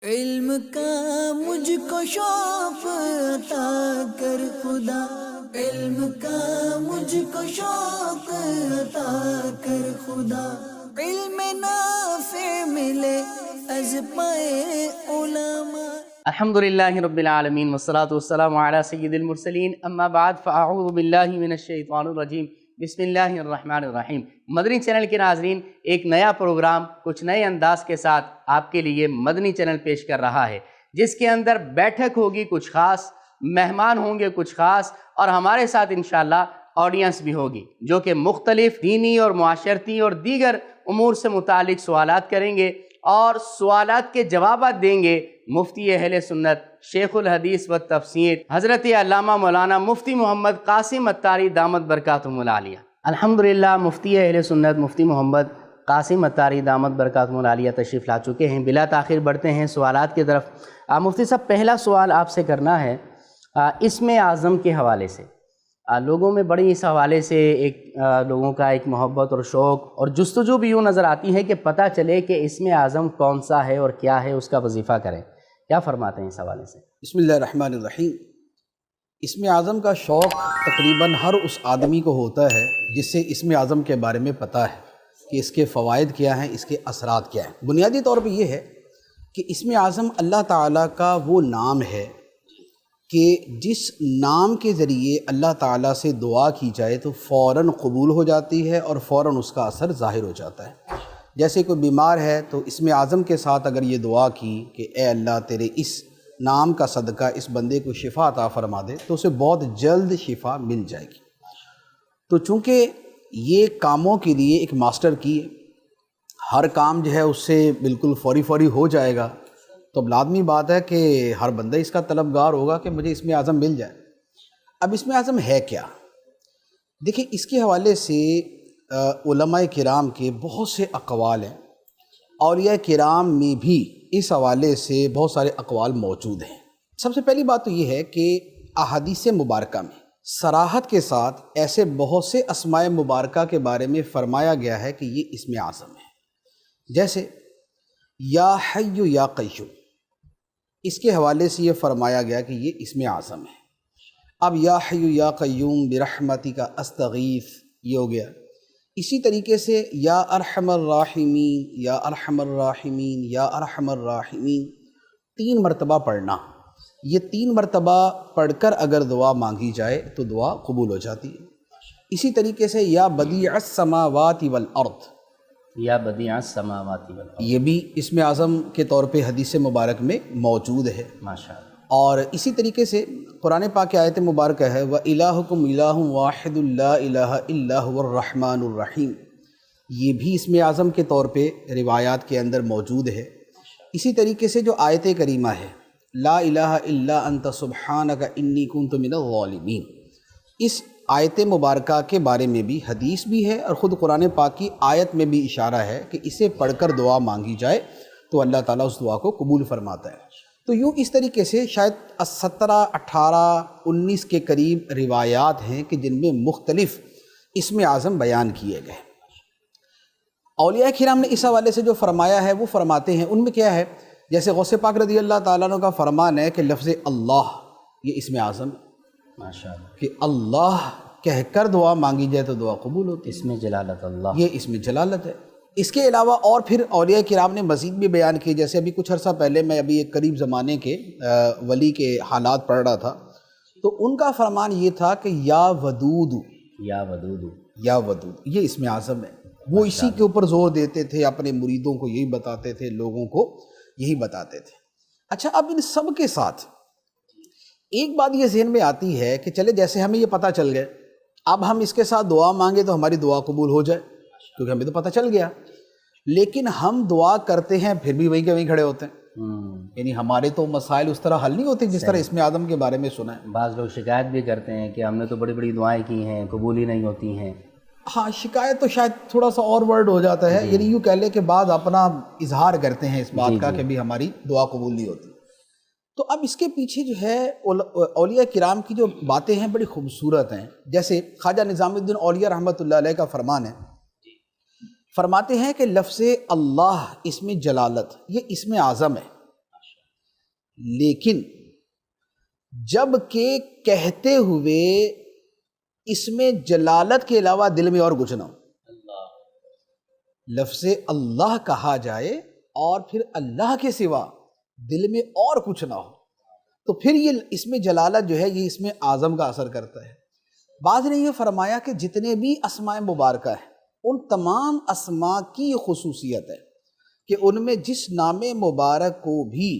علم کا مجھ کو شوق عطا کر خدا، علم کا مجھ کو شوق عطا کر خدا، علم نافع ملے از پائے علماء۔ الحمدللہ رب العالمین والصلاة والسلام علی سید المرسلین، اما بعد فاعوذ باللہ من الشیطان الرجیم، بسم اللہ الرحمن الرحیم۔ مدنی چینل کے ناظرین، ایک نیا پروگرام کچھ نئے انداز کے ساتھ آپ کے لیے مدنی چینل پیش کر رہا ہے، جس کے اندر بیٹھک ہوگی کچھ خاص، مہمان ہوں گے کچھ خاص، اور ہمارے ساتھ انشاءاللہ آڈینس بھی ہوگی جو کہ مختلف دینی اور معاشرتی اور دیگر امور سے متعلق سوالات کریں گے اور سوالات کے جوابات دیں گے مفتی اہل سنت، شیخ الحدیث و تفسیر حضرت علامہ مولانا مفتی محمد قاسم عطاری دامت برکاتہم العالیہ۔ الحمدللہ مفتی اہل سنت مفتی محمد قاسم عطاری دامت برکاتہم العالیہ تشریف لا چکے ہیں۔ بلا تاخیر بڑھتے ہیں سوالات کی طرف۔ مفتی صاحب، پہلا سوال آپ سے کرنا ہے اسم اعظم کے حوالے سے۔ لوگوں میں بڑی اس حوالے سے لوگوں کا ایک محبت اور شوق اور جستجو بھی یوں نظر آتی ہے کہ پتہ چلے کہ اسم اعظم کون سا ہے اور کیا ہے، اس کا وظیفہ کریں۔ کیا فرماتے ہیں اس حوالے سے؟ بسم اللہ الرحمن الرحیم۔ اسم اعظم کا شوق تقریباً ہر اس آدمی کو ہوتا ہے جس سے اسم اعظم کے بارے میں پتہ ہے کہ اس کے فوائد کیا ہیں، اس کے اثرات کیا ہیں۔ بنیادی طور پہ یہ ہے کہ اسم اعظم اللہ تعالیٰ کا وہ نام ہے کہ جس نام کے ذریعے اللہ تعالیٰ سے دعا کی جائے تو فوراً قبول ہو جاتی ہے اور فوراً اس کا اثر ظاہر ہو جاتا ہے۔ جیسے کوئی بیمار ہے تو اسم اعظم کے ساتھ اگر یہ دعا کی کہ اے اللہ تیرے اس نام کا صدقہ اس بندے کو شفا عطا فرما دے، تو اسے بہت جلد شفا مل جائے گی۔ تو چونکہ یہ کاموں کے لیے ایک ماسٹر کی ہر کام جو ہے اس سے بالکل فوری ہو جائے گا، تو اب لازمی بات ہے کہ ہر بندہ اس کا طلبگار ہوگا کہ مجھے اسم اعظم مل جائے۔ اب اسم اعظم ہے کیا؟ دیکھیں، اس کے حوالے سے علماء کرام کے بہت سے اقوال ہیں، اولیاء کرام میں بھی اس حوالے سے بہت سارے اقوال موجود ہیں۔ سب سے پہلی بات تو یہ ہے کہ احادیث مبارکہ میں صراحت کے ساتھ ایسے بہت سے اسماء مبارکہ کے بارے میں فرمایا گیا ہے کہ یہ اسم اعظم ہے۔ جیسے یا حی یا قیوم، اس کے حوالے سے یہ فرمایا گیا کہ یہ اسم اعظم ہے۔ اب یا حی یا قیوم برحمتک استغیث یہ ہو گیا۔ اسی طریقے سے یا ارحم الراحمین یا ارحم الراحمین یا ارحم الراحمین 3 مرتبہ پڑھنا، یہ 3 مرتبہ پڑھ کر اگر دعا مانگی جائے تو دعا قبول ہو جاتی ہے۔ اسی طریقے سے یا بدیع السماوات والارض، یا بدیع السماوات والارض، یہ بھی اسم اعظم کے طور پہ حدیث مبارک میں موجود ہے۔ ماشاءاللہ۔ اور اسی طریقے سے قرآن پاک کی آیت مبارکہ ہے وَإِلَٰهُكُمْ إِلَٰهٌ وَاحِدٌ لَا إِلَٰهَ إِلَّا هُوَ الرَّحْمَٰنُ الرَّحِيمُ، یہ بھی اسم اعظم کے طور پہ روایات کے اندر موجود ہے۔ اسی طریقے سے جو آیت کریمہ ہے لا الہ الا انت سبحانک انی کنت من الظالمین، اس آیت مبارکہ کے بارے میں بھی حدیث بھی ہے اور خود قرآن پاک کی آیت میں بھی اشارہ ہے کہ اسے پڑھ کر دعا مانگی جائے تو اللہ تعالیٰ اس دعا کو قبول فرماتا ہے۔ تو یوں اس طریقے سے شاید 17، 18، 19 کے قریب روایات ہیں کہ جن میں مختلف اسم اعظم بیان کیے گئے۔ اولیاء کرام نے اس حوالے سے جو فرمایا ہے وہ فرماتے ہیں، ان میں کیا ہے، جیسے غوث پاک رضی اللہ تعالیٰ عنہ کا فرمان ہے کہ لفظ اللہ یہ اسم اعظم ہے، ماشاءاللہ، کہ اللہ کہہ کر دعا مانگی جائے تو دعا قبول ہوتی ہے، اسم جلالت اللہ، یہ اسم جلالت ہے۔ اس کے علاوہ اور پھر اولیاء کرام نے مزید بھی بیان کی، جیسے ابھی کچھ عرصہ پہلے میں ابھی ایک قریب زمانے کے ولی کے حالات پڑھ رہا تھا، تو ان کا فرمان یہ تھا کہ یا ودود، یا ودود، یا ودود یہ اسم اعظم ہے۔ وہ اسی کے اوپر زور دیتے تھے، اپنے مریدوں کو یہی بتاتے تھے، لوگوں کو یہی بتاتے تھے۔ اچھا، اب ان سب کے ساتھ ایک بات یہ ذہن میں آتی ہے کہ چلے جیسے ہمیں یہ پتہ چل گئے، اب ہم اس کے ساتھ دعا مانگے تو ہماری دعا قبول ہو جائے، کیونکہ ہمیں تو پتہ چل گیا، لیکن ہم دعا کرتے ہیں پھر بھی وہیں کے وہیں کھڑے ہوتے ہیں، یعنی ہمارے تو مسائل اس طرح حل نہیں ہوتے جس طرح اسم اعظم کے بارے میں سنا ہے۔ بعض لوگ شکایت بھی کرتے ہیں کہ ہم نے تو بڑی بڑی دعائیں کی ہیں، قبول ہی نہیں ہوتی ہیں۔ ہاں، شکایت تو شاید تھوڑا سا اور ورڈ ہو جاتا ہے، یعنی یوں کہہ لے کہ بعض اپنا اظہار کرتے ہیں اس بات کا کہ بھی ہماری دعا قبول نہیں ہوتی۔ تو اب اس کے پیچھے جو ہے اولیاء کرام کی جو باتیں ہیں بڑی خوبصورت ہیں۔ جیسے خواجہ نظام الدین اولیاء رحمۃ اللہ علیہ کا فرمان ہے، فرماتے ہیں کہ لفظ اللہ اسم جلالت یہ اسم اعظم ہے، لیکن جب کہ کہتے ہوئے اس میں جلالت کے علاوہ دل میں اور کچھ نہ ہو، لفظ اللہ کہا جائے اور پھر اللہ کے سوا دل میں اور کچھ نہ ہو، تو پھر یہ اس میں جلالت جو ہے یہ اس میں اعظم کا اثر کرتا ہے۔ بعض نے یہ فرمایا کہ جتنے بھی اسماء مبارکہ ہیں ان تمام اسماء کی یہ خصوصیت ہے کہ ان میں جس نام مبارک کو بھی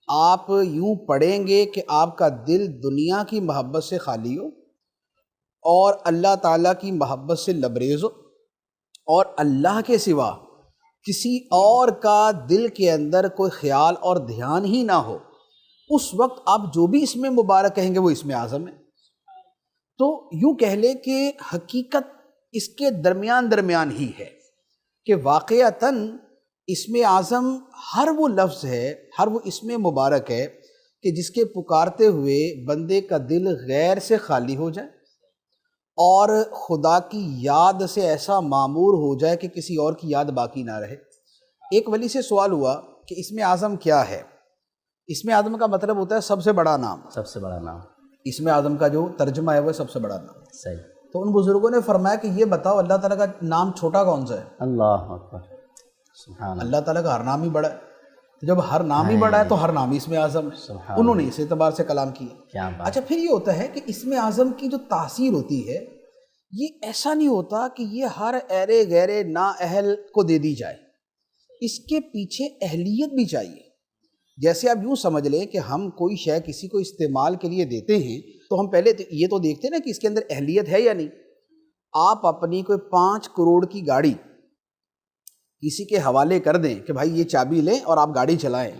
آپ یوں پڑھیں گے کہ آپ کا دل دنیا کی محبت سے خالی ہو اور اللہ تعالیٰ کی محبت سے لبریز ہو اور اللہ کے سوا کسی اور کا دل کے اندر کوئی خیال اور دھیان ہی نہ ہو، اس وقت آپ جو بھی اسم مبارک کہیں گے وہ اسم اعظم ہے۔ تو یوں کہہ لیں کہ حقیقت اس کے درمیان ہی ہے کہ واقعتاً اسم اعظم ہر وہ لفظ ہے، ہر وہ اسم مبارک ہے کہ جس کے پکارتے ہوئے بندے کا دل غیر سے خالی ہو جائے اور خدا کی یاد سے ایسا معمور ہو جائے کہ کسی اور کی یاد باقی نہ رہے۔ ایک ولی سے سوال ہوا کہ اسم اعظم کیا ہے؟ اسم اعظم کا مطلب ہوتا ہے سب سے بڑا نام، سب سے بڑا نام۔ اسم اعظم کا جو ترجمہ ہے وہ سب سے بڑا نام۔ صحیح۔ تو ان بزرگوں نے فرمایا کہ یہ بتاؤ اللہ تعالیٰ کا نام چھوٹا کون سا ہے؟ اللہ اکبر، سبحان اللہ۔ اللہ تعالیٰ کا ہر نام ہی بڑا ہے، تو جب ہر نام ہی بڑا ہے تو ہر نام ہی اسم اعظم ہے۔ سبحان انہوں نے اس اعتبار سے کلام کیا۔ کیا بات۔ اچھا، پھر یہ ہوتا ہے کہ اسم اعظم کی جو تاثیر ہوتی ہے یہ ایسا نہیں ہوتا کہ یہ ہر ایرے غیرے نااہل کو دے دی جائے، اس کے پیچھے اہلیت بھی چاہیے۔ جیسے آپ یوں سمجھ لیں کہ ہم کوئی شے کسی کو استعمال کے لیے دیتے ہیں تو ہم پہلے یہ تو دیکھتے ہیں نا کہ اس کے اندر اہلیت ہے یا نہیں۔ آپ اپنی کوئی 5 کروڑ کی گاڑی کسی کے حوالے کر دیں کہ بھائی یہ چابی لیں اور آپ گاڑی چلائیں،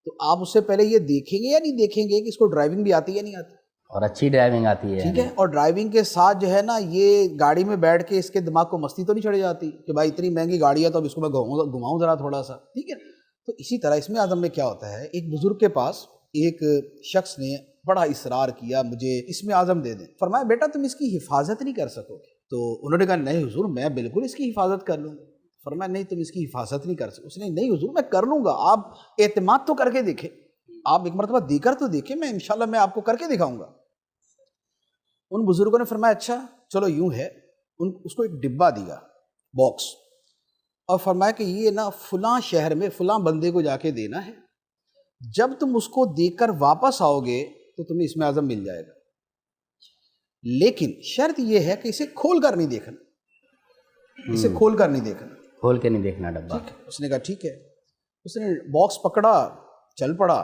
تو آپ اس سے پہلے یہ دیکھیں گے یا نہیں دیکھیں گے کہ اس کو ڈرائیونگ بھی آتی ہے یا نہیں آتی؟ اور اچھی ڈرائیونگ آتی ہے، ٹھیک ہے۔ اور ڈرائیونگ کے ساتھ جو ہے نا یہ گاڑی میں بیٹھ کے اس کے دماغ کو مستی تو نہیں چڑھ جاتی کہ بھائی اتنی مہنگی گاڑی ہے تو اب اس کو میں گھماؤں ذرا تھوڑا سا، ٹھیک ہے۔ تو اسی طرح اسم اعظم میں کیا ہوتا ہے، ایک بزرگ کے پاس ایک شخص نے بڑا اصرار کیا مجھے اسم اعظم دے دیں۔ فرمایا بیٹا تم اس کی حفاظت نہیں کر سکو گے؟ تو انہوں نے کہا نہیں حضور میں بالکل اس کی حفاظت کر لوں گا۔ فرمایا نہیں تم اس کی حفاظت نہیں کر سکو۔ اس نے نہیں حضور میں کر لوں گا، آپ اعتماد تو کر کے دیکھیں، آپ ایک مرتبہ دے کر تو دیکھیں، میں انشاءاللہ میں آپ کو کر کے دکھاؤں گا۔ ان بزرگوں نے فرمایا اچھا چلو یوں ہے، اس کو ایک ڈبہ دیا، باکس، اور فرمایا کہ یہ نا فلاں شہر میں فلاں بندے کو جا کے دینا ہے، جب تم اس کو دے کر واپس آؤ گے تو تمہیں اسم اعظم مل جائے گا، لیکن شرط یہ ہے کہ اسے کھول کر نہیں دیکھنا، اسے کھول کر نہیں دیکھنا، کھول کے نہیں دیکھنا ڈبہ۔ اس نے کہا ٹھیک ہے۔ اس نے باکس پکڑا، چل پڑا،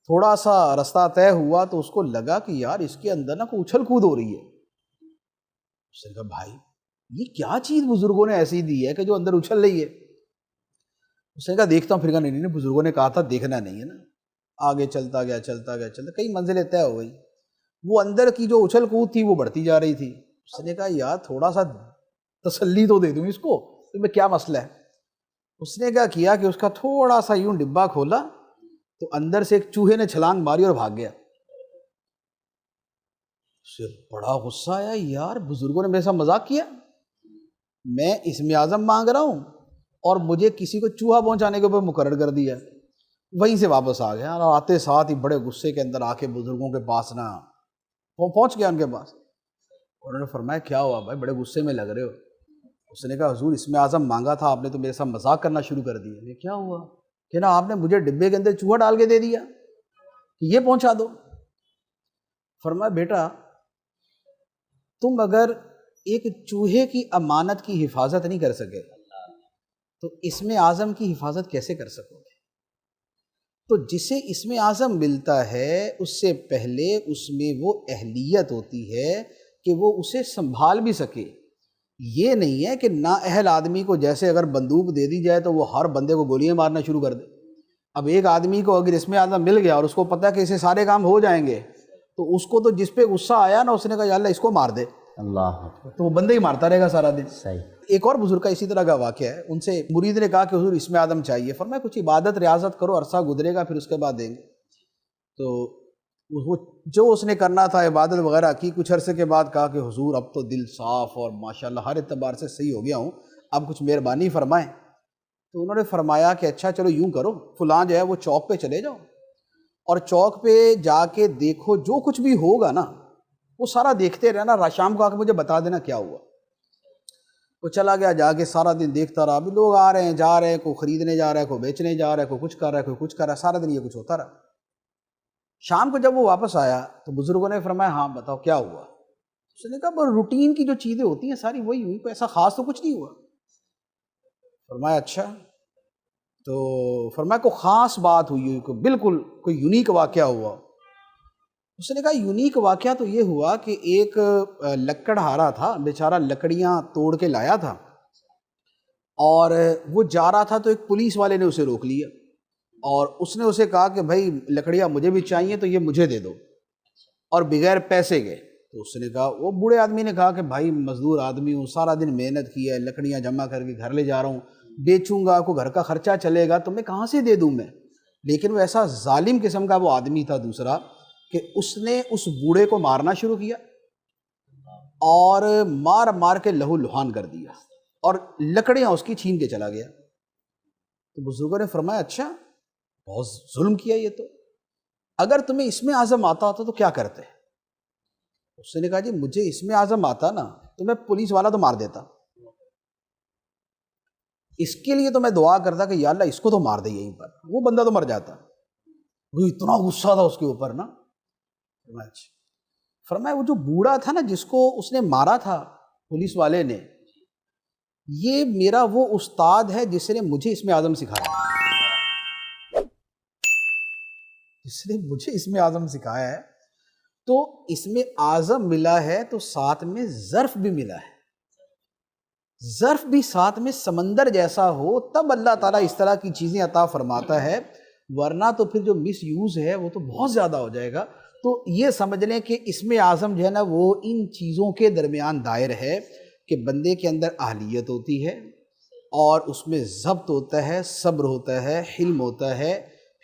تھوڑا سا رستہ طے ہوا تو اس کو لگا کہ یار اس کے اندر نا کوئی اچھل کود ہو رہی ہے۔ اس نے کہا بھائی یہ کیا چیز بزرگوں نے ایسی دی ہے کہ جو اندر اچھل رہی ہے؟ اس نے کہا دیکھتا ہوں۔ پھر کہا نہیں بزرگوں نے کہا تھا دیکھنا نہیں ہے نا۔ آگے چلتا گیا کئی منزلیں طے ہو گئی، وہ اندر کی جو اچھل کود تھی وہ بڑھتی جا رہی تھی۔ اس نے کہا یار تھوڑا سا تسلی تو دے دوں اس کو، میں کیا مسئلہ ہے؟ اس نے کیا کہ اس کا تھوڑا سا یوں ڈبہ کھولا تو اندر سے ایک چوہے نے چھلانگ ماری اور بھاگ گیا۔ اسے بڑا غصہ آیا، یار بزرگوں نے میرے ساتھ مذاق کیا، میں اسم اعظم مانگ رہا ہوں اور مجھے کسی کو چوہا پہنچانے کے اوپر مقرر کر دیا۔ وہیں سے واپس آ گیا اور آتے ساتھ ہی بڑے غصے کے اندر آ کے بزرگوں کے پاس نا وہ پہنچ گیا ان کے پاس۔ انہوں نے فرمایا کیا ہوا بھائی بڑے غصے میں لگ رہے ہو؟ اس نے کہا حضور اسم اعظم مانگا تھا آپ نے تو میرے ساتھ مذاق کرنا شروع کر دیا۔ یہ کیا ہوا کہ نا آپ نے مجھے ڈبے کے اندر چوہا ڈال کے دے دیا کہ یہ پہنچا دو۔ فرمایا بیٹا تم اگر ایک چوہے کی امانت کی حفاظت نہیں کر سکے تو اسم اعظم کی حفاظت کیسے کر سکو گے؟ تو جسے اسم اعظم ملتا ہے اس سے پہلے اس میں وہ اہلیت ہوتی ہے کہ وہ اسے سنبھال بھی سکے۔ یہ نہیں ہے کہ نااہل آدمی کو جیسے اگر بندوق دے دی جائے تو وہ ہر بندے کو گولیاں مارنا شروع کر دے۔ اب ایک آدمی کو اگر اسم اعظم مل گیا اور اس کو پتہ ہے کہ اسے سارے کام ہو جائیں گے تو اس کو تو جس پہ غصہ آیا نا اس نے کہا یا اللہ اس کو مار دے، اللہ تو وہ بندے ہی مارتا رہے گا سارا دن۔ صحیح۔ ایک اور بزرگ کا اسی طرح کا واقعہ ہے، ان سے مرید نے کہا کہ حضور اسم اعظم چاہیے۔ فرمایا کچھ عبادت ریاضت کرو، عرصہ گزرے گا پھر اس کے بعد دیں گے۔ تو وہ جو اس نے کرنا تھا عبادت وغیرہ کی، کچھ عرصے کے بعد کہا کہ حضور اب تو دل صاف اور ماشاءاللہ ہر اعتبار سے صحیح ہو گیا ہوں، اب کچھ مہربانی فرمائیں۔ تو انہوں نے فرمایا کہ اچھا چلو یوں کرو، فلاں جو ہے وہ چوک پہ چلے جاؤ اور چوک پہ جا کے دیکھو جو کچھ بھی ہوگا نا وہ سارا دیکھتے رہنا، شام کو آ کے مجھے بتا دینا کیا ہوا۔ وہ چلا گیا، جا کے سارا دن دیکھتا رہا، ابھی لوگ آ رہے ہیں جا رہے ہیں، کوئی خریدنے جا رہا ہے، کوئی بیچنے جا رہا ہے، کوئی کچھ کر رہا ہے، کوئی کچھ کر رہا ہے، سارا دن یہ کچھ ہوتا رہا۔ شام کو جب وہ واپس آیا تو بزرگوں نے فرمایا ہاں بتاؤ کیا ہوا؟ اس نے کہا روٹین کی جو چیزیں ہوتی ہیں ساری وہی ہوئی، کوئی ایسا خاص تو کچھ نہیں ہوا۔ فرمایا اچھا، تو فرمایا کوئی خاص بات ہوئی، کوئی بالکل کوئی یونیک واقعہ ہوا؟ اس نے کہا یونیک واقعہ تو یہ ہوا کہ ایک لکڑہارا تھا بیچارہ، لکڑیاں توڑ کے لایا تھا اور وہ جا رہا تھا تو ایک پولیس والے نے اسے روک لیا اور اس نے اسے کہا کہ بھائی لکڑیاں مجھے بھی چاہیے تو یہ مجھے دے دو، اور بغیر پیسے کے۔ تو اس نے کہا، وہ بوڑھے آدمی نے کہا کہ بھائی مزدور آدمی ہوں، سارا دن محنت کی ہے، لکڑیاں جمع کر کے گھر لے جا رہا ہوں، بیچوں گا، کو گھر کا خرچہ چلے گا تو میں کہاں سے دے دوں میں؟ لیکن وہ ایسا ظالم قسم کا وہ آدمی تھا دوسرا کہ اس نے اس بوڑھے کو مارنا شروع کیا اور مار مار کے لہو لہان کر دیا اور لکڑیاں اس کی چھین کے چلا گیا۔ تو بزرگوں نے فرمایا اچھا بہت ظلم کیا یہ تو، اگر تمہیں اسم اعظم آتا ہوتا تو کیا کرتے؟ اس نے کہا جی مجھے اسم اعظم آتا نا تو میں پولیس والا تو مار دیتا، اس کے لیے تو میں دعا کرتا کہ یا اللہ اس کو تو مار دے یہیں پر، وہ بندہ تو مر جاتا۔ وہ اتنا غصہ تھا اس کے اوپر نا۔ فرمایا وہ جو بوڑھا تھا نا جس کو اس نے مارا تھا پولیس والے نے، یہ میرا وہ استاد ہے جس نے مجھے اسم اعظم سکھایا، جس نے مجھے اسم اعظم سکھایا ہے۔ تو اسم اعظم ملا ہے تو ساتھ میں ظرف بھی ملا ہے، ظرف بھی ساتھ میں سمندر جیسا ہو تب اللہ تعالیٰ اس طرح کی چیزیں عطا فرماتا ہے، ورنہ تو پھر جو مس یوز ہے وہ تو بہت زیادہ ہو جائے گا۔ تو یہ سمجھ لیں کہ اسم اعظم جو ہے نا وہ ان چیزوں کے درمیان دائر ہے کہ بندے کے اندر اہلیت ہوتی ہے اور اس میں ضبط ہوتا ہے، صبر ہوتا ہے، حلم ہوتا ہے،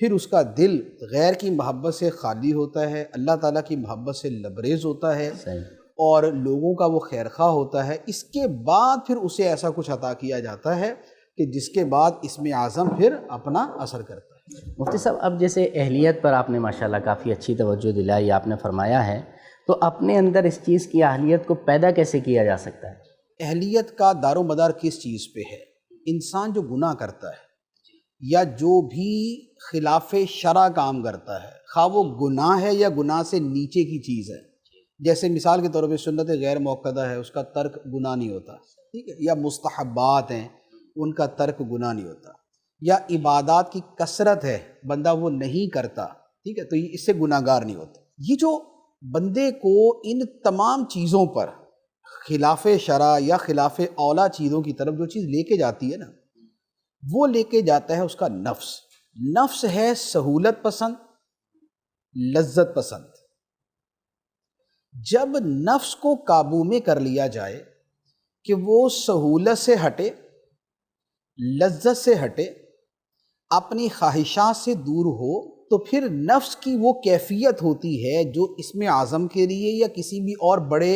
پھر اس کا دل غیر کی محبت سے خالی ہوتا ہے، اللہ تعالیٰ کی محبت سے لبریز ہوتا ہے اور لوگوں کا وہ خیرخواہ ہوتا ہے۔ اس کے بعد پھر اسے ایسا کچھ عطا کیا جاتا ہے کہ جس کے بعد اسم اعظم پھر اپنا اثر کرتا ہے۔ مفتی صاحب اب جیسے اہلیت پر آپ نے ماشاءاللہ کافی اچھی توجہ دلائی، آپ نے فرمایا ہے، تو اپنے اندر اس چیز کی اہلیت کو پیدا کیسے کیا جا سکتا ہے؟ اہلیت کا دار و مدار کس چیز پہ ہے؟ انسان جو گناہ کرتا ہے یا جو بھی خلاف شرع کام کرتا ہے، خواہ وہ گناہ ہے یا گناہ سے نیچے کی چیز ہے، جیسے مثال کے طور پہ سنت غیر موقدہ ہے، اس کا ترک گناہ نہیں ہوتا، ٹھیک ہے، یا مستحبات ہیں ان کا ترک گناہ نہیں ہوتا، یا عبادات کی کثرت ہے بندہ وہ نہیں کرتا، ٹھیک ہے، تو یہ اس سے گناہ گار نہیں ہوتا۔ یہ جو بندے کو ان تمام چیزوں پر خلاف شرع یا خلاف اولا چیزوں کی طرف جو چیز لے کے جاتی ہے نا، وہ لے کے جاتا ہے اس کا نفس۔ نفس ہے سہولت پسند، لذت پسند۔ جب نفس کو قابو میں کر لیا جائے کہ وہ سہولت سے ہٹے، لذت سے ہٹے، اپنی خواہشات سے دور ہو، تو پھر نفس کی وہ کیفیت ہوتی ہے جو اسم اعظم کے لیے یا کسی بھی اور بڑے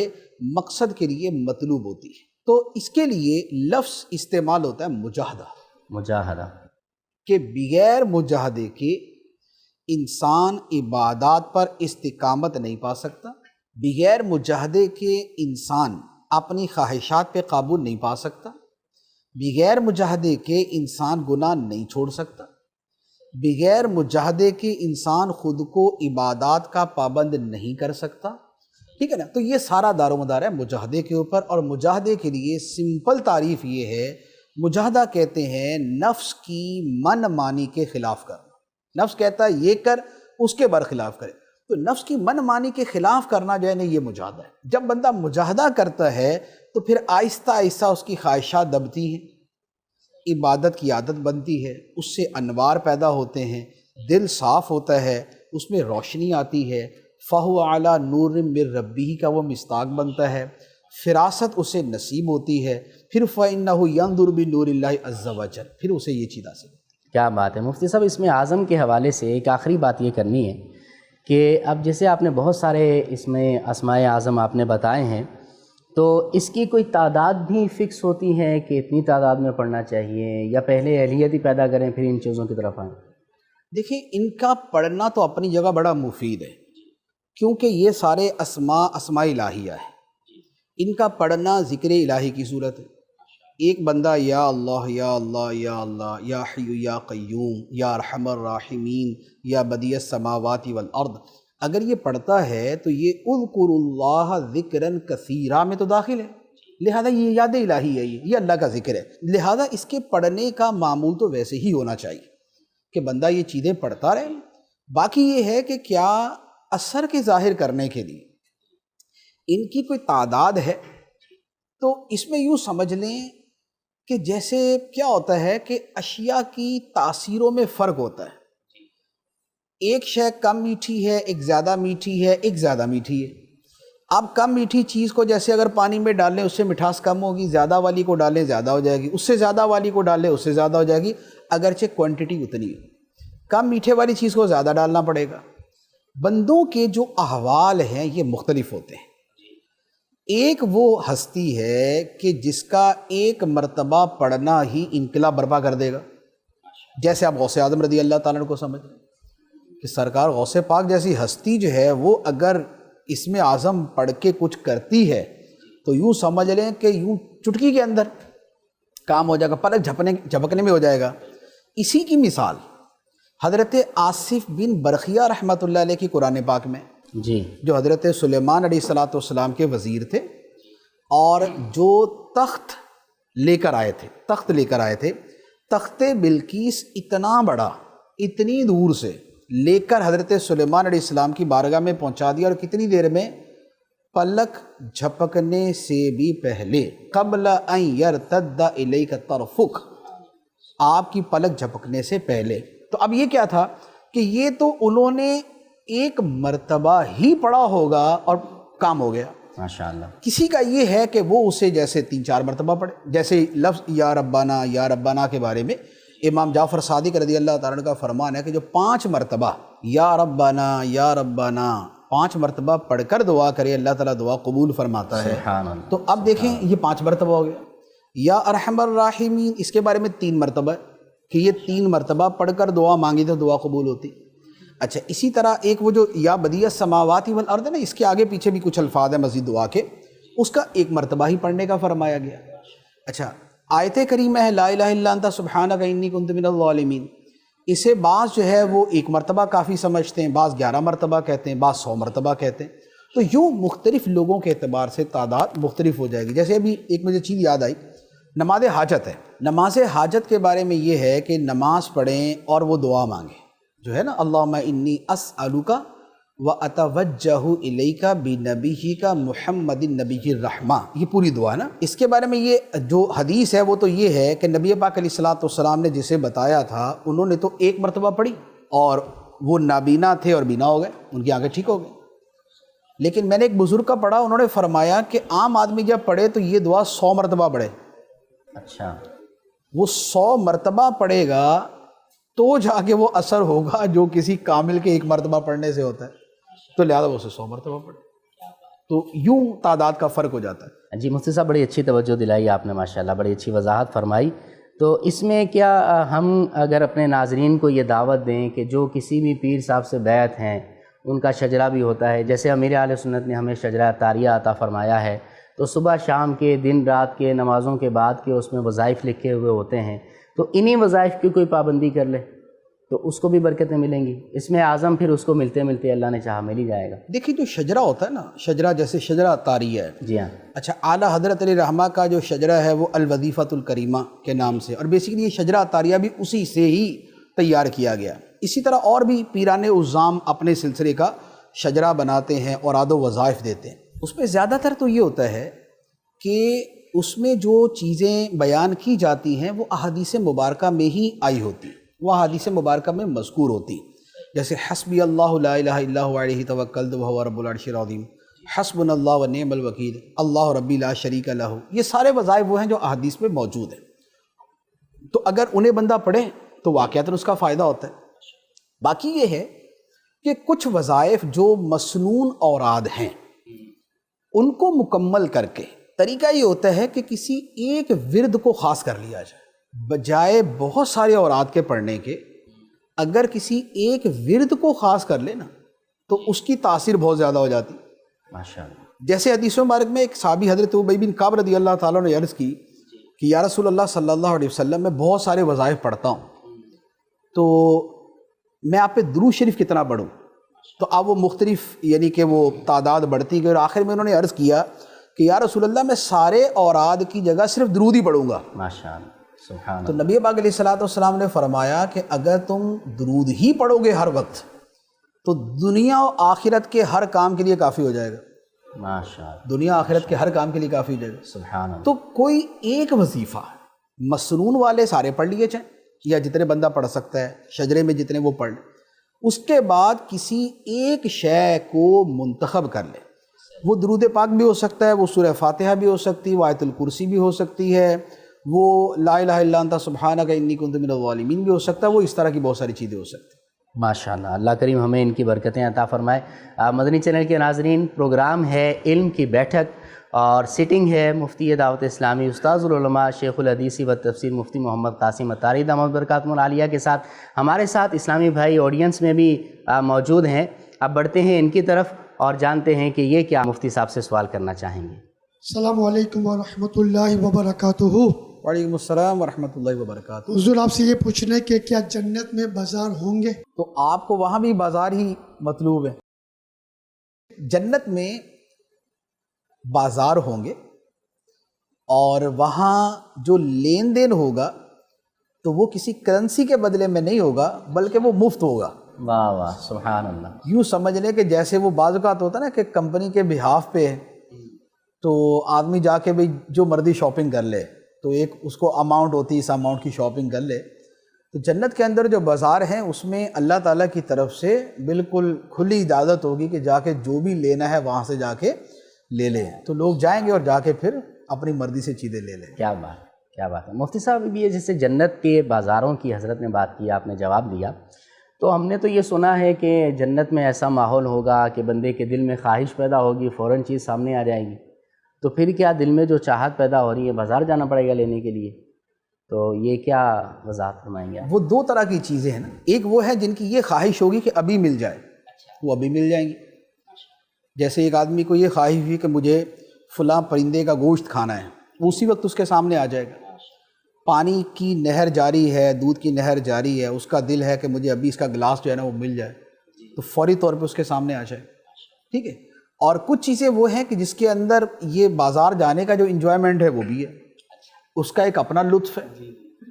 مقصد کے لیے مطلوب ہوتی ہے۔ تو اس کے لیے لفظ استعمال ہوتا ہے مجاہدہ، کہ بغیر مجاہدے کے انسان عبادات پر استقامت نہیں پا سکتا، بغیر مجاہدے کے انسان اپنی خواہشات پہ قابو نہیں پا سکتا، بغیر مجاہدے کے انسان گناہ نہیں چھوڑ سکتا، بغیر مجاہدے کے انسان خود کو عبادات کا پابند نہیں کر سکتا، ٹھیک ہے نا۔ تو یہ سارا دار و مدار ہے مجاہدے کے اوپر، اور مجاہدے کے لیے سمپل تعریف یہ ہے، مجاہدہ کہتے ہیں نفس کی من مانی کے خلاف کرنا۔ نفس کہتا ہے یہ کر، اس کے برخلاف کرے، تو نفس کی من مانی کے خلاف کرنا جو ہے نا یہ مجاہدہ ہے۔ جب بندہ مجاہدہ کرتا ہے تو پھر آہستہ آہستہ اس کی خواہشات دبتی ہیں، عبادت کی عادت بنتی ہے، اس سے انوار پیدا ہوتے ہیں، دل صاف ہوتا ہے، اس میں روشنی آتی ہے، فَهُوَ عَلَى نُورٍ مِّن رَبِّهِ کا وہ مصداق بنتا ہے، فراست اسے نصیب ہوتی ہے، پھر فَإِنَّهُ يَنظُرُ بِنُورِ اللَّهِ عَزَّ وَجَلَّ، پھر اسے یہ چیز حاصل ہوتی ہے۔ کیا بات ہے مفتی صاحب، اس میں اعظم کے حوالے سے ایک آخری بات یہ کرنی ہے کہ اب جیسے آپ نے بہت سارے اس میں اسماء اعظم آپ نے بتائے ہیں، تو اس کی کوئی تعداد بھی فکس ہوتی ہے کہ اتنی تعداد میں پڑھنا چاہیے، یا پہلے اہلیت ہی پیدا کریں پھر ان چیزوں کی طرف آئیں؟ دیکھیں ان کا پڑھنا تو اپنی جگہ بڑا مفید ہے، کیونکہ یہ سارے اسماء الہیہ ہے، ان کا پڑھنا ذکر الہی کی صورت ہے۔ ایک بندہ یا اللہ یا اللہ یا اللہ یا حی یا قیوم یا ارحم الراحمین یا بدیع السماوات والارض اگر یہ پڑھتا ہے تو یہ اذکر اللہ ذکرا کثیرا میں تو داخل ہے، لہذا یہ یاد الہی ہے، یہ اللہ کا ذکر ہے، لہذا اس کے پڑھنے کا معمول تو ویسے ہی ہونا چاہیے کہ بندہ یہ چیزیں پڑھتا رہے۔ باقی یہ ہے کہ کیا اثر کے ظاہر کرنے کے لیے ان کی کوئی تعداد ہے، تو اس میں یوں سمجھ لیں کہ جیسے کیا ہوتا ہے کہ اشیاء کی تاثیروں میں فرق ہوتا ہے، ایک شے کم میٹھی ہے، ایک زیادہ میٹھی ہے، ایک زیادہ میٹھی ہے۔ آپ کم میٹھی چیز کو جیسے اگر پانی میں ڈالیں اس سے مٹھاس کم ہوگی، زیادہ والی کو ڈالیں زیادہ ہو جائے گی، اس سے زیادہ والی کو ڈالیں اس سے زیادہ ہو جائے گی، اگرچہ کوانٹٹی اتنی ہو۔ کم میٹھے والی چیز کو زیادہ ڈالنا پڑے گا۔ بندوں کے جو احوال ہیں یہ مختلف ہوتے ہیں۔ ایک وہ ہستی ہے کہ جس کا ایک مرتبہ پڑھنا ہی انقلاب برپا کر دے گا، جیسے آپ غوث اعظم رضی اللہ تعالیٰ عنہ کو سمجھ لیں کہ سرکار غوث پاک جیسی ہستی جو ہے وہ اگر اسم اعظم پڑھ کے کچھ کرتی ہے تو یوں سمجھ لیں کہ یوں چٹکی کے اندر کام ہو جائے گا، پلک جھپکنے میں ہو جائے گا۔ اسی کی مثال حضرت آصف بن برخیہ رحمۃ اللہ علیہ کی قرآن پاک میں، جی، جو حضرت سلیمان علیہ السلام کے وزیر تھے اور جو تخت لے کر آئے تھے، تخت بلقیس اتنا بڑا، اتنی دور سے لے کر حضرت سلیمان علیہ السلام کی بارگاہ میں پہنچا دیا، اور کتنی دیر میں؟ پلک جھپکنے سے بھی پہلے، قبل ان یرتد الیک طرفک، آپ کی پلک جھپکنے سے پہلے۔ تو اب یہ کیا تھا کہ یہ تو انہوں نے ایک مرتبہ ہی پڑھا ہوگا اور کام ہو گیا۔ ماشاءاللہ۔ کسی کا یہ ہے کہ وہ اسے جیسے 3-4 مرتبہ پڑھے، جیسے لفظ یا ربنا کے بارے میں امام جعفر صادق رضی اللہ تعالیٰ عنہ کا فرمان ہے کہ جو 5 مرتبہ یا ربنا 5 مرتبہ پڑھ کر دعا کرے اللہ تعالیٰ دعا قبول فرماتا ہے۔ سبحان اللہ۔ تو اب دیکھیں یہ 5 مرتبہ ہو گیا۔ یا ارحم الراحمین اس کے بارے میں 3 مرتبہ کہ یہ 3 مرتبہ پڑھ کر دعا مانگی تو دعا قبول ہوتی۔ اچھا، اسی طرح ایک وہ جو یا بدیع السماوات والارض ہے نا، اس کے آگے پیچھے بھی کچھ الفاظ ہیں مزید دعا کے، اس کا 1 مرتبہ ہی پڑھنے کا فرمایا گیا۔ اچھا، آیت کریمہ ہے لا الہ الا انت سبحانک انی کنت من الظالمین، اسے بعض جو ہے وہ 1 مرتبہ کافی سمجھتے ہیں، بعض 11 مرتبہ کہتے ہیں، بعض 100 مرتبہ کہتے ہیں۔ تو یوں مختلف لوگوں کے اعتبار سے تعداد مختلف ہو جائے گی۔ جیسے ابھی ایک مجھے چیز یاد آئی، نماز حاجت ہے۔ نماز حاجت کے بارے میں یہ ہے کہ نماز پڑھیں اور وہ دعا مانگیں، جو ہے نا اللہم انی اسألک واتوجہ الیک بنبیک محمد النبی الرحمہ، یہ پوری دعا ہے نا۔ اس کے بارے میں یہ جو حدیث ہے وہ تو یہ ہے کہ نبی پاک علیہ الصلوۃ والسلام نے جسے بتایا تھا انہوں نے تو 1 مرتبہ پڑھی اور وہ نابینا تھے اور بینا ہو گئے، ان کی آنکھیں ٹھیک ہو گئی۔ لیکن میں نے ایک بزرگ کا پڑھا، انہوں نے فرمایا کہ عام آدمی جب پڑھے تو یہ دعا 100 مرتبہ پڑھے۔ اچھا، وہ 100 مرتبہ پڑھے گا تو جا کے وہ اثر ہوگا جو کسی کامل کے 1 مرتبہ پڑھنے سے ہوتا ہے، تو لہٰذا وہ اسے 100 مرتبہ پڑھے، تو یوں تعداد کا فرق ہو جاتا ہے۔ جی مفتی صاحب، بڑی اچھی توجہ دلائی آپ نے، ماشاءاللہ بڑی اچھی وضاحت فرمائی۔ تو اس میں کیا ہم اگر اپنے ناظرین کو یہ دعوت دیں کہ جو کسی بھی پیر صاحب سے بیعت ہیں ان کا شجرہ بھی ہوتا ہے، جیسے امیر اہل سنت نے ہمیں شجرہ طاریہ عطا فرمایا ہے، تو صبح شام کے دن رات کے نمازوں کے بعد کے اس میں وظائف لکھے ہوئے ہوتے ہیں، تو انہی وظائف کی کوئی پابندی کر لے تو اس کو بھی برکتیں ملیں گی، اس میں اعظم پھر اس کو ملتے ملتے اللہ نے چاہا مل ہی جائے گا۔ دیکھیے جو شجرہ ہوتا ہے نا، شجرہ جیسے شجرہ طاریہ ہے، جی ہاں، اچھا اعلیٰ حضرت علیہ رحمہ کا جو شجرہ ہے وہ الوظیفۃ الکریمہ کے نام سے، اور بیسیکلی یہ شجرہ طاریہ بھی اسی سے ہی تیار کیا گیا۔ اسی طرح اور بھی پیران عظام اپنے سلسلے کا شجرہ بناتے ہیں اور اعداد و وظائف دیتے ہیں۔ اس میں زیادہ تر تو یہ ہوتا ہے کہ اس میں جو چیزیں بیان کی جاتی ہیں وہ احادیث مبارکہ میں ہی آئی ہوتی، وہ احادیث مبارکہ میں مذکور ہوتی، جیسے حسبی اللہ لا الہ الا هو علیہ توکلت وہو رب العرش العظیم، حسبنا اللہ ونعم الوکیل، اللہ ربی لا شریک لہ، یہ سارے وظائف وہ ہیں جو احادیث میں موجود ہیں۔ تو اگر انہیں بندہ پڑھے تو واقعتاً اس کا فائدہ ہوتا ہے۔ باقی یہ ہے کہ کچھ وظائف جو مسنون اوراد ہیں ان کو مکمل کر کے طریقہ یہ ہوتا ہے کہ کسی ایک ورد کو خاص کر لیا جائے، بجائے بہت سارے اوراد کے پڑھنے کے اگر کسی ایک ورد کو خاص کر لے نا تو اس کی تاثیر بہت زیادہ ہو جاتی. ماشاء اللہ. جیسے حدیث مبارک میں ایک صحابی حضرت ابی بن کعب رضی اللہ تعالیٰ نے عرض کی کہ یا رسول اللہ صلی اللہ علیہ وسلم میں بہت سارے وظائف پڑھتا ہوں، تو میں آپ پہ درود شریف کتنا پڑھوں؟ تو اب وہ مختلف یعنی کہ وہ تعداد بڑھتی گئی، اور آخر میں انہوں نے عرض کیا کہ یا رسول اللہ میں سارے اوراد کی جگہ صرف درود ہی پڑھوں گا. ماشاء اللہ. سبحان تو نبی پاک علیہ السلام نے فرمایا کہ اگر تم درود ہی پڑھو گے ہر وقت تو دنیا و آخرت کے ہر کام کے لیے کافی ہو جائے گا. ماشاء اللہ. دنیا آخرت کے ہر کام کے لیے کافی ہو جائے گا. سبحان اللہ. تو کوئی ایک وظیفہ مسنون والے سارے پڑھ لیے چاہیں یا جتنے بندہ پڑھ سکتا ہے شجرے میں جتنے وہ پڑھ لے، اس کے بعد کسی ایک شے کو منتخب کر لے. وہ درود پاک بھی ہو سکتا ہے، وہ سورہ فاتحہ بھی ہو سکتی ہے، وہ آیت الکرسی بھی ہو سکتی ہے، وہ لا الہ الا انت سبحانک انی کنت من الظالمین بھی ہو سکتا ہے، وہ اس طرح کی بہت ساری چیزیں ہو سکتی ہیں. ماشاء اللہ. اللہ کریم ہمیں ان کی برکتیں عطا فرمائے. مدنی چینل کے ناظرین، پروگرام ہے علم کی بیٹھک اور سٹنگ ہے مفتی دعوت اسلامی استاذ العلماء شیخ الحدیث و تفسیر مفتی محمد قاسم عطاری دامت برکاتہ العالیہ کے ساتھ. ہمارے ساتھ اسلامی بھائی آڈینس میں بھی موجود ہیں. اب بڑھتے ہیں ان کی طرف اور جانتے ہیں کہ یہ کیا مفتی صاحب سے سوال کرنا چاہیں گے. السلام علیکم ورحمۃ اللہ وبرکاتہ. وعلیکم السلام ورحمۃ اللہ وبرکاتہ. حضور آپ سے یہ پوچھنے کہ کیا جنت میں بازار ہوں گے؟ تو آپ کو وہاں بھی بازار ہی مطلوب ہے. جنت میں بازار ہوں گے اور وہاں جو لین دین ہوگا تو وہ کسی کرنسی کے بدلے میں نہیں ہوگا بلکہ وہ مفت ہوگا. واہ واہ سبحان اللہ. یوں سمجھ لیں کہ جیسے وہ بعض اوقات ہوتا ہے نا کہ کمپنی کے بہاف پہ تو آدمی جا کے بھی جو مرضی شاپنگ کر لے، تو ایک اس کو اماؤنٹ ہوتی ہے، اس اماؤنٹ کی شاپنگ کر لے. تو جنت کے اندر جو بازار ہیں اس میں اللہ تعالیٰ کی طرف سے بالکل کھلی اجازت ہوگی کہ جا کے جو بھی لینا ہے وہاں سے جا کے لے لیں. تو لوگ جائیں گے اور جا کے پھر اپنی مرضی سے چیزیں لے لیں. کیا بات کیا بات ہے. مفتی صاحب بھی یہ جیسے جنت کے بازاروں کی حضرت نے بات کی، آپ نے جواب دیا، تو ہم نے تو یہ سنا ہے کہ جنت میں ایسا ماحول ہوگا کہ بندے کے دل میں خواہش پیدا ہوگی، فوراً چیز سامنے آ جائے گی. تو پھر کیا دل میں جو چاہت پیدا ہو رہی ہے بازار جانا پڑے گا لینے کے لیے؟ تو یہ کیا وضاحت فرمائیں گے آپ؟ وہ دو طرح کی چیزیں ہیں نا. ایک وہ ہے جن کی یہ خواہش ہوگی کہ ابھی مل جائے، وہ ابھی مل جائیں گی. جیسے ایک آدمی کو یہ خواہش ہوئی کہ مجھے فلاں پرندے کا گوشت کھانا ہے، اسی وقت اس کے سامنے آ جائے گا. پانی کی نہر جاری ہے، دودھ کی نہر جاری ہے، اس کا دل ہے کہ مجھے ابھی اس کا گلاس جو ہے نا وہ مل جائے، تو فوری طور پہ اس کے سامنے آ جائے. ٹھیک ہے. اور کچھ چیزیں وہ ہیں کہ جس کے اندر یہ بازار جانے کا جو انجوائمنٹ ہے وہ بھی ہے، اس کا ایک اپنا لطف ہے،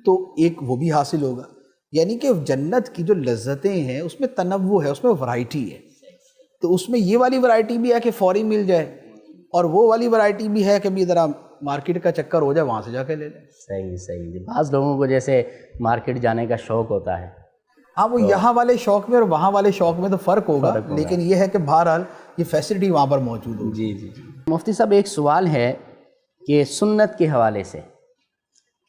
تو ایک وہ بھی حاصل ہوگا. یعنی کہ جنت کی جو لذتیں ہیں اس میں تنوع ہے، اس میں ورائٹی ہے. تو اس میں یہ والی ورائٹی بھی ہے کہ فوری مل جائے، اور وہ والی ورائٹی بھی ہے کہ بھی ذرا مارکیٹ کا چکر ہو جائے، وہاں سے جا کے لے لیں. صحیح صحیح. بعض لوگوں کو جیسے مارکیٹ جانے کا شوق ہوتا ہے. ہاں وہ یہاں والے شوق میں اور وہاں والے شوق میں تو فرق ہوگا، لیکن یہ ہے کہ بہرحال یہ فیسلٹی وہاں پر موجود ہوگی. جی جی جی. مفتی صاحب ایک سوال ہے کہ سنت کے حوالے سے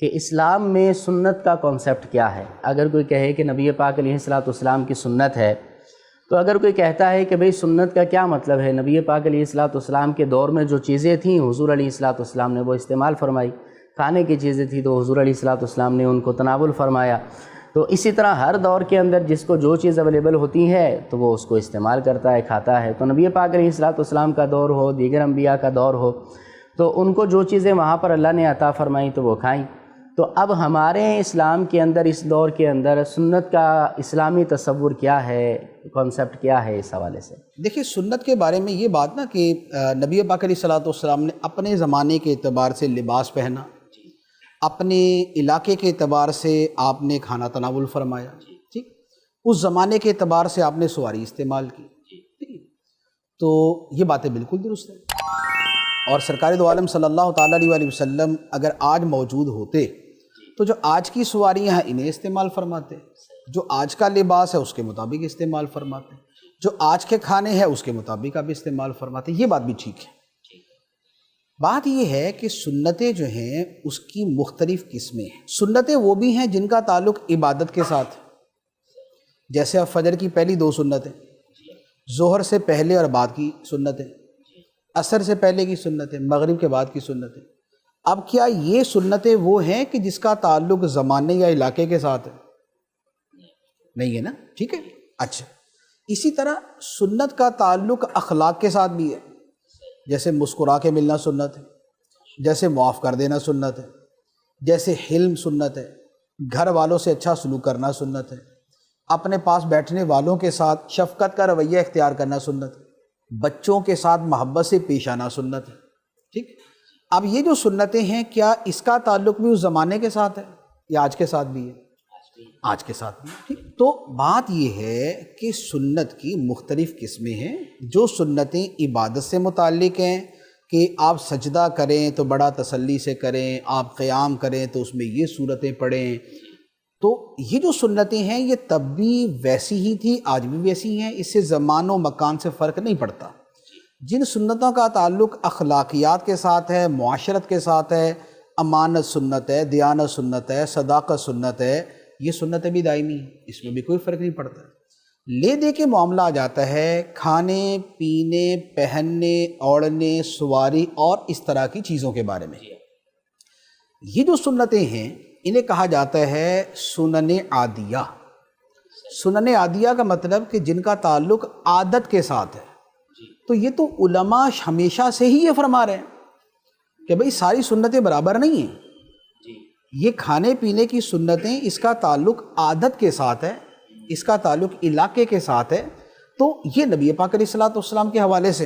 کہ اسلام میں سنت کا کانسیپٹ کیا ہے؟ اگر کوئی کہے کہ نبی پاک علیہ السلام کی سنت ہے، تو اگر کوئی کہتا ہے کہ بھئی سنت کا کیا مطلب ہے؟ نبی پاک علیہ السلام کے دور میں جو چیزیں تھیں حضور علیہ السلام نے وہ استعمال فرمائی. کھانے کی چیزیں تھیں تو حضور علیہ السلام نے ان کو تناول فرمایا. تو اسی طرح ہر دور کے اندر جس کو جو چیز اویلیبل ہوتی ہے تو وہ اس کو استعمال کرتا ہے، کھاتا ہے. تو نبی پاک علیہ السلام کا دور ہو، دیگر انبیاء کا دور ہو، تو ان کو جو چیزیں وہاں پر اللہ نے عطا فرمائیں تو وہ کھائیں. تو اب ہمارے اسلام کے اندر اس دور کے اندر سنت کا اسلامی تصور کیا ہے، کانسیپٹ کیا ہے اس حوالے سے؟ دیکھیے سنت کے بارے میں یہ بات نا کہ نبی پاک علیہ السلام نے اپنے زمانے کے اعتبار سے لباس پہنا، اپنے علاقے کے اعتبار سے آپ نے کھانا تناول فرمایا، ٹھیک، اس زمانے کے اعتبار سے آپ نے سواری استعمال کی، ٹھیک. تو یہ باتیں بالکل درست ہیں. اور سرکار دو عالم صلی اللہ تعالیٰ علیہ وسلم اگر آج موجود ہوتے تو جو آج کی سواریاں ہیں انہیں استعمال فرماتے، جو آج کا لباس ہے اس کے مطابق استعمال فرماتے، جو آج کے کھانے ہیں اس کے مطابق آپ استعمال فرماتے. یہ بات بھی ٹھیک ہے. بات یہ ہے کہ سنتیں جو ہیں اس کی مختلف قسمیں ہیں. سنتیں وہ بھی ہیں جن کا تعلق عبادت کے ساتھ، جیسے اب فجر کی پہلی 2 سنتیں، ظہر سے پہلے اور بعد کی سنتیں، عصر سے پہلے کی سنتیں، مغرب کے بعد کی سنتیں. اب کیا یہ سنتیں وہ ہیں کہ جس کا تعلق زمانے یا علاقے کے ساتھ ہے؟ نہیں ہے نا, ٹھیک ہے. اچھا, اسی طرح سنت کا تعلق اخلاق کے ساتھ بھی ہے, جیسے مسکرا کے ملنا سنت ہے, جیسے معاف کر دینا سنت ہے, جیسے حلم سنت ہے, گھر والوں سے اچھا سلوک کرنا سنت ہے, اپنے پاس بیٹھنے والوں کے ساتھ شفقت کا رویہ اختیار کرنا سنت ہے, بچوں کے ساتھ محبت سے پیش آنا سنت ہے. ٹھیک. اب یہ جو سنتیں ہیں, کیا اس کا تعلق بھی اس زمانے کے ساتھ ہے یا آج کے ساتھ بھی ہے؟ آج کے ساتھ بھی. ٹھیک. تو بات یہ ہے کہ سنت کی مختلف قسمیں ہیں. جو سنتیں عبادت سے متعلق ہیں کہ آپ سجدہ کریں تو بڑا تسلی سے کریں, آپ قیام کریں تو اس میں یہ صورتیں پڑھیں, تو یہ جو سنتیں ہیں یہ تب بھی ویسی ہی تھی, آج بھی ویسی ہیں, اس سے زمان و مکان سے فرق نہیں پڑتا. جن سنتوں کا تعلق اخلاقیات کے ساتھ ہے, معاشرت کے ساتھ ہے, امانت سنت ہے, دیانت سنت ہے, صداقت سنت ہے, یہ سنتیں بھی دائمی ہیں, اس میں بھی کوئی فرق نہیں پڑتا. لے دے کے معاملہ آ جاتا ہے کھانے پینے, پہننے, اوڑھنے, سواری اور اس طرح کی چیزوں کے بارے میں. یہ جو سنتیں ہیں انہیں کہا جاتا ہے سنن عادیہ. سنن عادیہ کا مطلب کہ جن کا تعلق عادت کے ساتھ ہے. تو یہ تو علماء ہمیشہ سے ہی یہ فرما رہے ہیں کہ بھئی ساری سنتیں برابر نہیں ہیں. یہ کھانے پینے کی سنتیں, اس کا تعلق عادت کے ساتھ ہے, اس کا تعلق علاقے کے ساتھ ہے. تو یہ نبی پاک علیہ الصلوۃ والسلام کے حوالے سے.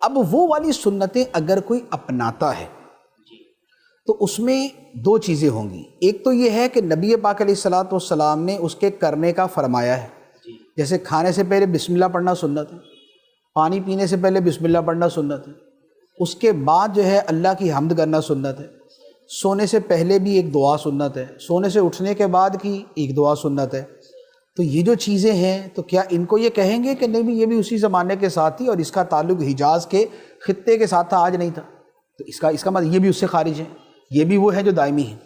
اب وہ والی سنتیں اگر کوئی اپناتا ہے تو اس میں دو چیزیں ہوں گی. ایک تو یہ ہے کہ نبی پاک علیہ الصلوۃ والسلام نے اس کے کرنے کا فرمایا ہے. جیسے کھانے سے پہلے بسم اللہ پڑھنا سنت ہے, پانی پینے سے پہلے بسم اللہ پڑھنا سنت ہے, اس کے بعد جو ہے اللہ کی حمد کرنا سنت ہے, سونے سے پہلے بھی ایک دعا سنت ہے, سونے سے اٹھنے کے بعد کی ایک دعا سنت ہے. تو یہ جو چیزیں ہیں تو کیا ان کو یہ کہیں گے کہ نہیں بھی یہ بھی اسی زمانے کے ساتھ تھی اور اس کا تعلق حجاز کے خطے کے ساتھ تھا, آج نہیں تھا, تو اس کا مطلب یہ بھی اس سے خارج ہے, یہ بھی وہ ہے جو دائمی ہیں.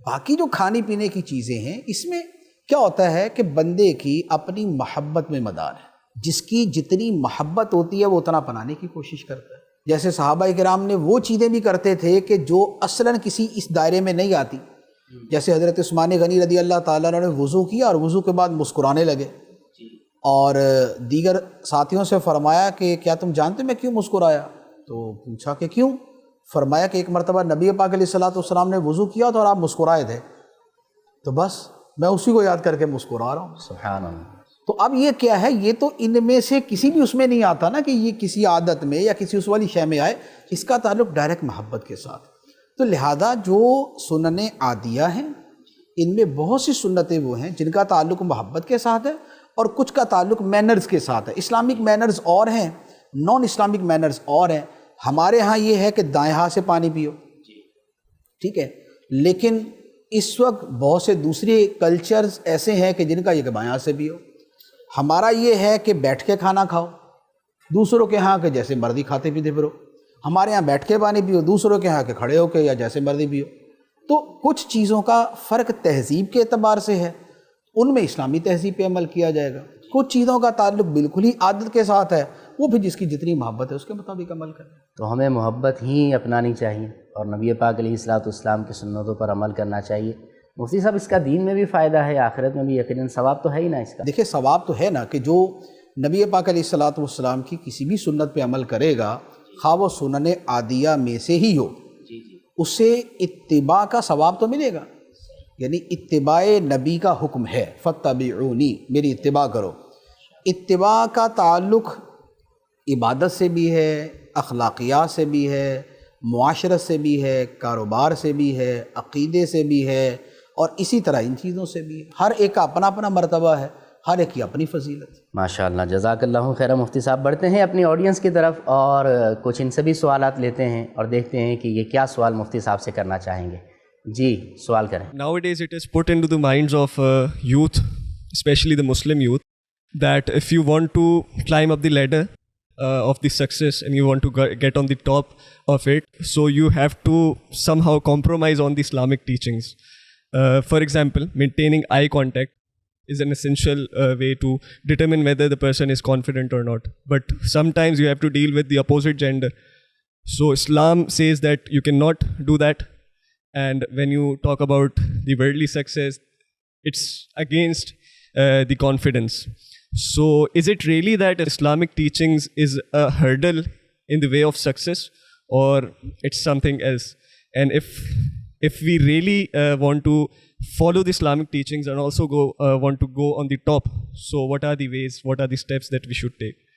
باقی جو کھانے پینے کی چیزیں ہیں اس میں کیا ہوتا ہے کہ بندے کی اپنی محبت میں مدار ہے, جس کی جتنی محبت ہوتی ہے وہ اتنا اپنانے کی کوشش کرتا ہے. جیسے صحابہ کرام نے وہ چیزیں بھی کرتے تھے کہ جو اصلاً کسی اس دائرے میں نہیں آتی. جیسے حضرت عثمان غنی رضی اللہ تعالیٰ عنہ نے وضو کیا اور وضو کے بعد مسکرانے لگے, اور دیگر ساتھیوں سے فرمایا کہ کیا تم جانتے میں کیوں مسکرایا؟ تو پوچھا کہ کیوں؟ فرمایا کہ ایک مرتبہ نبی پاک علیہ الصلوۃ والسلام نے وضو کیا تھا اور آپ مسکرائے تھے, تو بس میں اسی کو یاد کر کے مسکرا رہا ہوں. سبحان اللہ. تو اب یہ کیا ہے, یہ تو ان میں سے کسی بھی اس میں نہیں آتا نا کہ یہ کسی عادت میں یا کسی اس والی شے میں آئے, اس کا تعلق ڈائریکٹ محبت کے ساتھ. تو لہذا جو سنن عادیہ ہیں ان میں بہت سی سنتیں وہ ہیں جن کا تعلق محبت کے ساتھ ہے اور کچھ کا تعلق مینرز کے ساتھ ہے. اسلامک مینرز اور ہیں, نان اسلامک مینرز اور ہیں. ہمارے ہاں یہ ہے کہ دائیں ہاتھ سے پانی پیو, ٹھیک ہے, لیکن اس وقت بہت سے دوسرے کلچرز ایسے ہیں کہ جن کا یہ کہ بائیں ہاتھ سے پیو. ہمارا یہ ہے کہ بیٹھ کے کھانا کھاؤ, دوسروں کے ہاں کہ جیسے مرضی کھاتے پیتے پھرو. ہمارے ہاں بیٹھ کے پانی پیو, دوسروں کے ہاں کہ کھڑے ہو کے یا جیسے مرضی پیو. تو کچھ چیزوں کا فرق تہذیب کے اعتبار سے ہے, ان میں اسلامی تہذیب پہ عمل کیا جائے گا. کچھ چیزوں کا تعلق بالکل ہی عادت کے ساتھ ہے, وہ بھی جس کی جتنی محبت ہے اس کے مطابق عمل کریں. تو ہمیں محبت ہی اپنانی چاہیے اور نبی پاک علیہ الصلوۃ والسلام کی سنتوں پر عمل کرنا چاہیے. مفتی صاحب, اس کا دین میں بھی فائدہ ہے, آخرت میں بھی یقیناً ثواب تو ہے ہی نا اس کا. دیکھیں ثواب تو ہے نا کہ جو نبی پاک علیہ الصلوۃ والسلام کی کسی بھی سنت پہ عمل کرے گا, خواہ وہ سنن عادیہ میں سے ہی ہو, اس سے اتباع کا ثواب تو ملے گا. یعنی اتباع نبی کا حکم ہے, فاتبعونی, میری اتباع کرو. اتباع کا تعلق عبادت سے بھی ہے, اخلاقیات سے بھی ہے, معاشرت سے بھی ہے, کاروبار سے بھی ہے, عقیدے سے بھی ہے, اور اسی طرح ان چیزوں سے بھی ہے. ہر ایک کا اپنا اپنا مرتبہ ہے, ہر ایک کی اپنی فضیلت. ماشاءاللہ, جزاک اللہ خیر. مفتی صاحب, بڑھتے ہیں اپنی آڈینس کی طرف اور کچھ ان سے بھی سوالات لیتے ہیں اور دیکھتے ہیں کہ یہ کیا سوال مفتی صاحب سے کرنا چاہیں گے. جی, سوال کریں. Nowadays it is put into the minds of youth, especially the Muslim youth, that if you want to climb up the ladder of the success and you want to get on the top of it, so you have to somehow compromise on the Islamic teachings. For example, maintaining eye contact is an essential way to determine whether the person is confident or not. But sometimes you have to deal with the opposite gender. So Islam says that you cannot do that. And when you talk about the worldly success, it's against the confidence. So is it really that Islamic teachings is a hurdle in the way of success, or it's something else? And if we really want to follow the Islamic teachings and also want to go on the top, so what are the ways, what are the steps that we should take?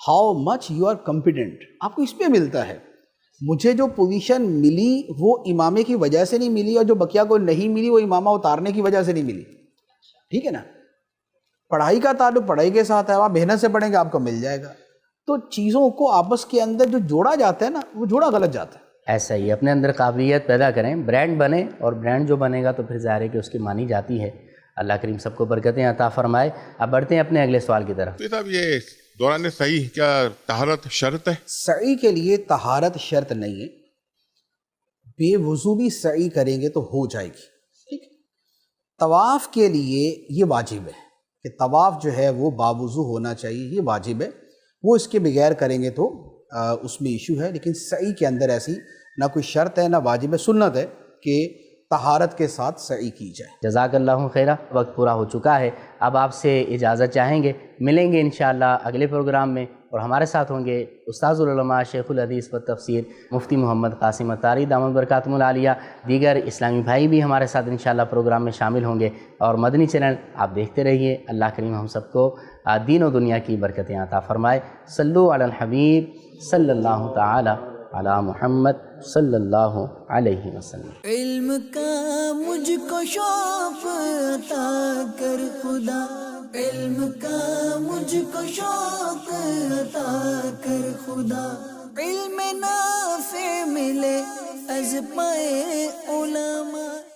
How much you are competent, آپ کو اس پہ ملتا ہے. مجھے جو position ملی وہ امامے کی وجہ سے نہیں ملی، اور جو بقیہ کو نہیں ملی وہ امامہ اتارنے کی وجہ سے نہیں ملی. ٹھیک ہے نا. پڑھائی کا تعلق پڑھائی کے ساتھ ہے، آپ محنت سے پڑھیں گے آپ کو مل جائے گا. تو چیزوں کو آپس کے اندر جو جوڑا جاتا ہے نا وہ جوڑا غلط جاتا ہے. ایسا ہی اپنے اندر قابلیت پیدا کریں، برانڈ بنے، اور برانڈ جو بنے گا تو پھر ظاہر ہے کہ اس کی مانی جاتی ہے. اللہ کریم سب کو برکتیں عطا فرمائے. اب بڑھتے ہیں اپنے اگلے سوال کی طرف. تو صاحب یہ دوران صحیح کیا طہارت شرط ہے؟ سعی کے لیے طہارت شرط نہیں ہے، بے وضو بھی سعی کریں گے تو ہو جائے گی. ٹھیک ہے. طواف کے لیے یہ واجب ہے کہ طواف جو ہے وہ باوضو ہونا چاہیے، یہ واجب ہے. وہ اس کے بغیر کریں گے تو اس میں ایشو ہے. لیکن سعی کے اندر ایسی نہ کوئی شرط ہے نہ واجب ہے، سنت ہے کہ طہارت کے ساتھ سعی کی جائے. جزاک اللہ خیرہ. وقت پورا ہو چکا ہے، اب آپ سے اجازت چاہیں گے. ملیں گے انشاءاللہ اگلے پروگرام میں، اور ہمارے ساتھ ہوں گے استاذ العلماء شیخ الحدیث و تفسیر مفتی محمد قاسم اتاری دامت برکاتہم العالیہ. دیگر اسلامی بھائی بھی ہمارے ساتھ انشاءاللہ پروگرام میں شامل ہوں گے. اور مدنی چینل آپ دیکھتے رہیے. اللہ کریم ہم سب کو دین و دنیا کی برکتیں عطا فرمائے. صلو علی الحبیب صلی اللہ تعالی علی محمد صلی اللہ علیہ وسلم. علم کا مجھ کو شوق عطا کر خدا، علم کا مجھ کو شوق عطا کر خدا. علم نافع ملے از پائے علماء.